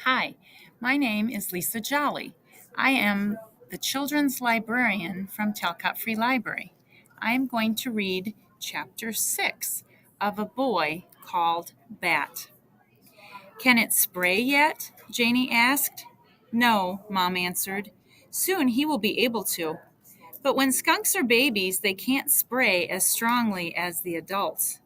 Hi, my name is Lisa Jolly. I am the children's librarian from Talcott Free Library. I am going to read chapter 6 of A Boy Called Bat. Can it spray yet? Janie asked. No, Mom answered. Soon he will be able to. But when skunks are babies, they can't spray as strongly as the adults.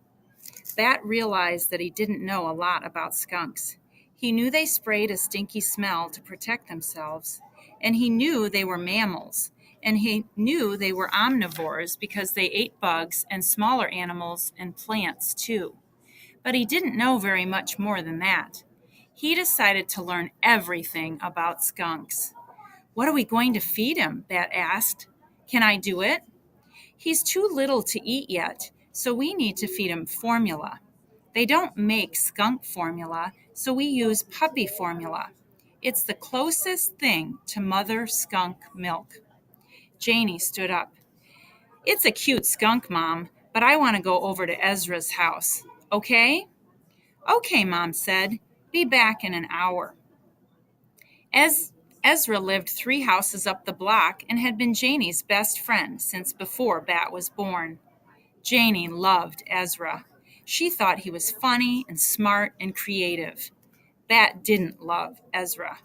Bat realized that he didn't know a lot about skunks. He knew they sprayed a stinky smell to protect themselves, and he knew they were mammals, and he knew they were omnivores because they ate bugs and smaller animals and plants too. But he didn't know very much more than that. He decided to learn everything about skunks. What are we going to feed him? Bat asked. Can I do it? He's too little to eat yet, so we need to feed him formula. They don't make skunk formula, so we use puppy formula. It's the closest thing to mother skunk milk. Janie stood up. It's a cute skunk, Mom, but I want to go over to Ezra's house. Okay? Okay, Mom said. Be back in an hour. Ezra lived 3 houses up the block and had been Janie's best friend since before Bat was born. Janie loved Ezra. She thought he was funny and smart and creative. Bat didn't love Ezra.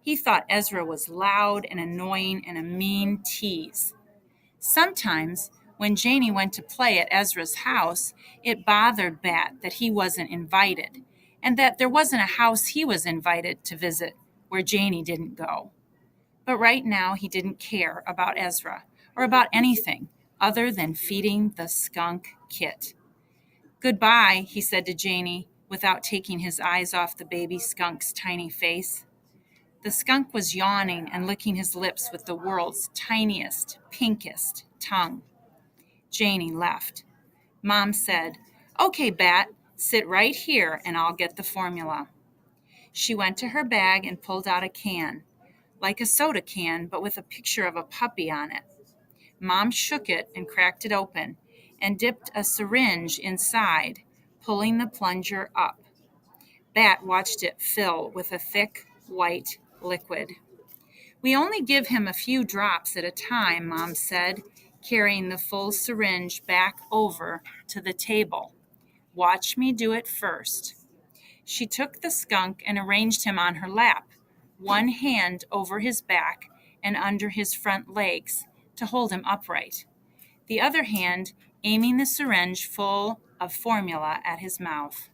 He thought Ezra was loud and annoying and a mean tease. Sometimes, when Janie went to play at Ezra's house, it bothered Bat that he wasn't invited, and that there wasn't a house he was invited to visit where Janie didn't go. But right now he didn't care about Ezra or about anything other than feeding the skunk kit. Goodbye, he said to Janie, without taking his eyes off the baby skunk's tiny face. The skunk was yawning and licking his lips with the world's tiniest, pinkest tongue. Janie left. Mom said, Okay, Bat, sit right here and I'll get the formula. She went to her bag and pulled out a can, like a soda can, but with a picture of a puppy on it. Mom shook it and cracked it open and dipped a syringe inside, pulling the plunger up. Bat watched it fill with a thick, white liquid. We only give him a few drops at a time, Mom said, carrying the full syringe back over to the table. Watch me do it first. She took the skunk and arranged him on her lap, one hand over his back and under his front legs to hold him upright, the other hand aiming the syringe full of formula at his mouth.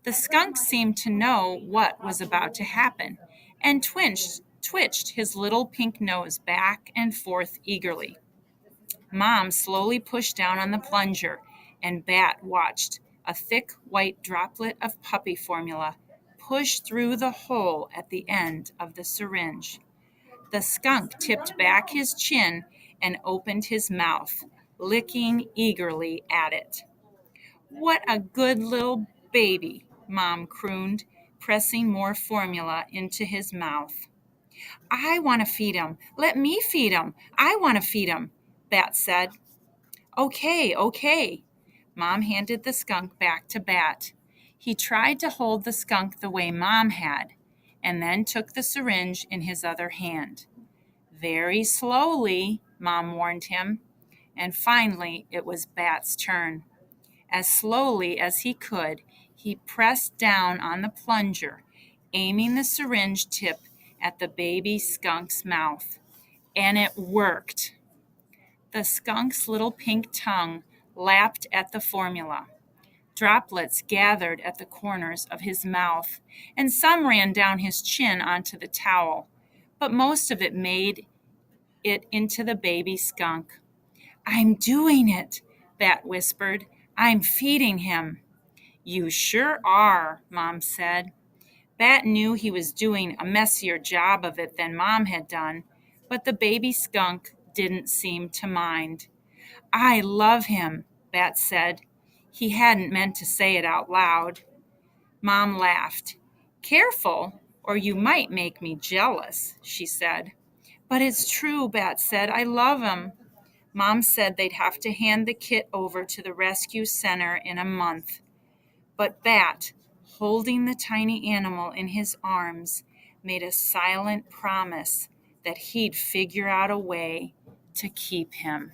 The skunk seemed to know what was about to happen and twitched his little pink nose back and forth eagerly. Mom slowly pushed down on the plunger, and Bat watched a thick white droplet of puppy formula push through the hole at the end of the syringe. The skunk tipped back his chin and opened his mouth, licking eagerly at it. What a good little baby, Mom crooned, pressing more formula into his mouth. I want to feed him. Let me feed him. I want to feed him, Bat said. Okay. Mom handed the skunk back to Bat. He tried to hold the skunk the way Mom had, and then took the syringe in his other hand. Very slowly, Mom warned him, and finally it was Bat's turn. As slowly as he could, he pressed down on the plunger, aiming the syringe tip at the baby skunk's mouth. And it worked. The skunk's little pink tongue lapped at the formula. Droplets gathered at the corners of his mouth, and some ran down his chin onto the towel, but most of it made it into the baby skunk. I'm doing it, Bat whispered. I'm feeding him. You sure are, Mom said. Bat knew he was doing a messier job of it than Mom had done, but the baby skunk didn't seem to mind. I love him, Bat said. He hadn't meant to say it out loud. Mom laughed. Careful, or you might make me jealous, she said. But it's true, Bat said. I love him. Mom said they'd have to hand the kit over to the rescue center in a month. But Bat, holding the tiny animal in his arms, made a silent promise that he'd figure out a way to keep him.